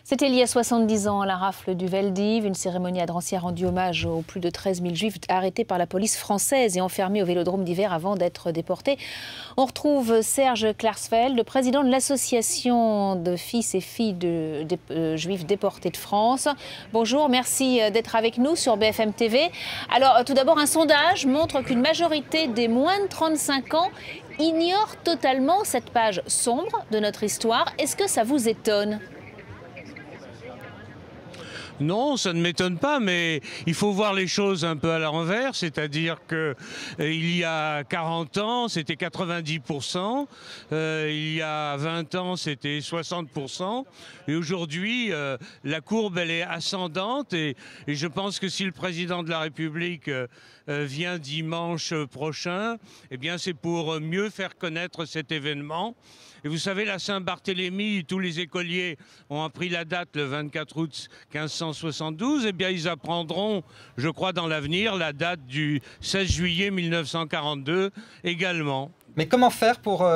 C'était il y a 70 ans, à la rafle du Veldiv. Une cérémonie à Drancy a rendu hommage aux plus de 13 000 juifs arrêtés par la police française et enfermés au vélodrome d'hiver avant d'être déportés. On retrouve Serge Klarsfeld, le président de l'association de fils et filles de juifs déportés de France. Bonjour, merci d'être avec nous sur BFM TV. Alors, tout d'abord, un sondage montre qu'une majorité des moins de 35 ans ignore totalement cette page sombre de notre histoire. Est-ce que ça vous étonne ? Non, ça ne m'étonne pas, mais il faut voir les choses un peu à l'envers, c'est-à-dire que il y a 40 ans, c'était 90%, il y a 20 ans, c'était 60%, et aujourd'hui, la courbe, elle est ascendante, et je pense que si le président de la République vient dimanche prochain, eh bien, c'est pour mieux faire connaître cet événement. Et vous savez, la Saint-Barthélemy, tous les écoliers ont appris la date le 24 août 1572. Eh bien, ils apprendront, je crois, dans l'avenir, la date du 16 juillet 1942 également. Mais comment faire pour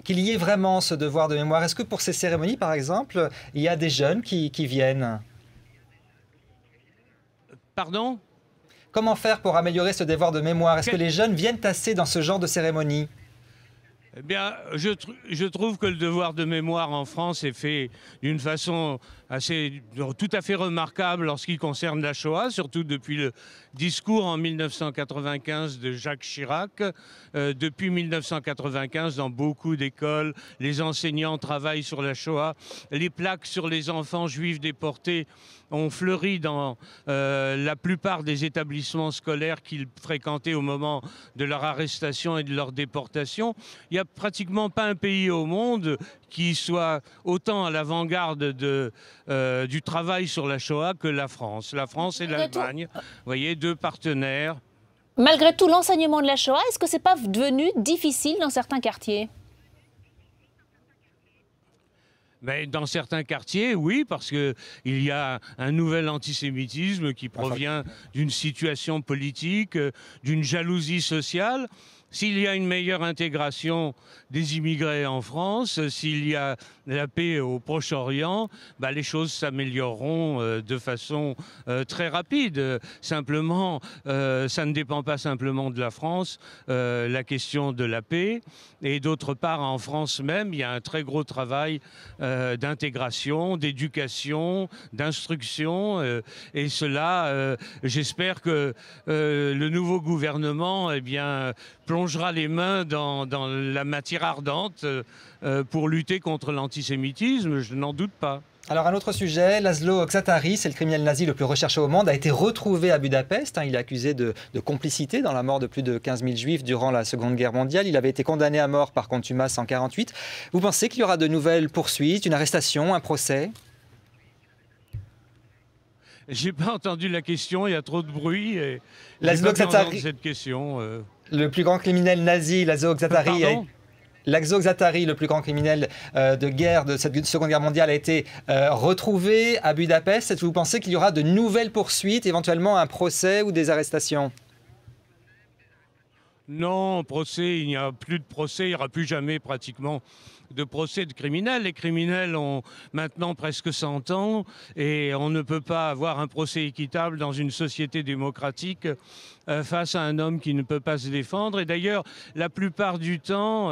qu'il y ait vraiment ce devoir de mémoire? Est-ce que pour ces cérémonies, par exemple, il y a des jeunes qui viennent? Pardon? Comment faire pour améliorer ce devoir de mémoire? Est-ce que les jeunes viennent assez dans ce genre de cérémonie? Eh bien, je trouve que le devoir de mémoire en France est fait d'une façon tout à fait remarquable en ce qui concerne la Shoah, surtout depuis le discours en 1995 de Jacques Chirac. Depuis 1995, dans beaucoup d'écoles, les enseignants travaillent sur la Shoah. Les plaques sur les enfants juifs déportés ont fleuri dans la plupart des établissements scolaires qu'ils fréquentaient au moment de leur arrestation et de leur déportation. Il n'y a pratiquement pas un pays au monde qui soit autant à l'avant-garde du travail sur la Shoah que la France. La France et l'Allemagne, vous voyez, deux partenaires. Malgré tout, l'enseignement de la Shoah, est-ce que c'est pas devenu difficile dans certains quartiers ? Mais dans certains quartiers, oui, parce qu'il y a un nouvel antisémitisme qui provient d'une situation politique, d'une jalousie sociale. S'il y a une meilleure intégration des immigrés en France, s'il y a la paix au Proche-Orient, les choses s'amélioreront de façon très rapide. Simplement, ça ne dépend pas simplement de la France, la question de la paix. Et d'autre part, en France même, il y a un très gros travail d'intégration, d'éducation, d'instruction. Et cela, j'espère que le nouveau gouvernement plongera les mains dans la matière ardente pour lutter contre l'antisémitisme, je n'en doute pas. Alors un autre sujet, Laszlo Zaatari, c'est le criminel nazi le plus recherché au monde, a été retrouvé à Budapest. Il est accusé de complicité dans la mort de plus de 15 000 juifs durant la Seconde Guerre mondiale. Il avait été condamné à mort par contumace en 1948. Vous pensez qu'il y aura de nouvelles poursuites, une arrestation, un procès ? J'ai pas entendu la question, il y a trop de bruit. Laszlo Zaatari, cette question. Le plus grand criminel nazi, Laszlo Zaatari, le plus grand criminel de guerre de cette Seconde Guerre mondiale, a été retrouvé à Budapest. Est-ce que vous pensez qu'il y aura de nouvelles poursuites, éventuellement un procès ou des arrestations? Non, procès, il n'y a plus de procès, il n'y aura plus jamais pratiquement de procès de criminels. Les criminels ont maintenant presque 100 ans et on ne peut pas avoir un procès équitable dans une société démocratique face à un homme qui ne peut pas se défendre. Et d'ailleurs, la plupart du temps,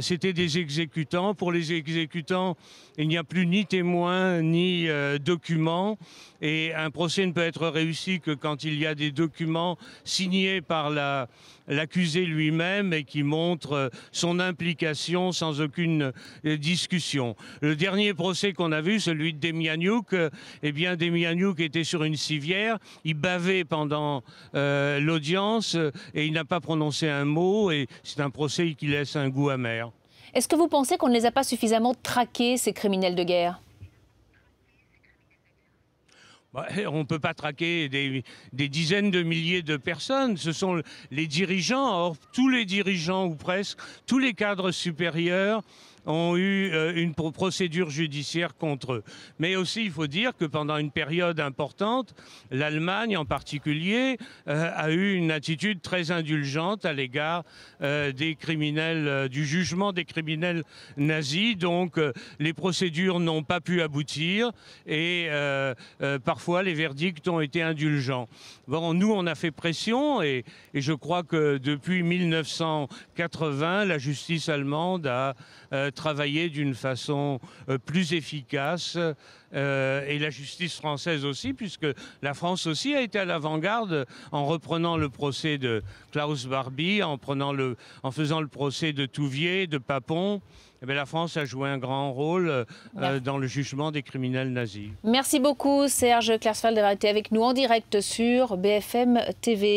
c'était des exécutants. Pour les exécutants, il n'y a plus ni témoins ni documents. Et un procès ne peut être réussi que quand il y a des documents signés par l'accusé lui-même et qui montrent son implication sans aucune discussion. Le dernier procès qu'on a vu, celui de Demjanjuk, Demjanjuk était sur une civière, il bavait pendant l'audience et il n'a pas prononcé un mot et c'est un procès qui laisse un goût amer. Est-ce que vous pensez qu'on ne les a pas suffisamment traqués, ces criminels de guerre ? On ne peut pas traquer des dizaines de milliers de personnes. Ce sont les dirigeants. Or, tous les dirigeants, ou presque, tous les cadres supérieurs ont eu une procédure judiciaire contre eux. Mais aussi, il faut dire que pendant une période importante, l'Allemagne en particulier a eu une attitude très indulgente à l'égard des criminels, du jugement des criminels nazis. Donc les procédures n'ont pas pu aboutir et parfois les verdicts ont été indulgents. Bon, nous, on a fait pression et je crois que depuis 1980, la justice allemande a travaillé d'une façon plus efficace et la justice française aussi, puisque la France aussi a été à l'avant-garde en reprenant le procès de Klaus Barbie, en faisant le procès de Touvier, de Papon. Eh bien, la France a joué un grand rôle dans le jugement des criminels nazis. Merci beaucoup Serge Klarsfeld d'avoir été avec nous en direct sur BFM TV.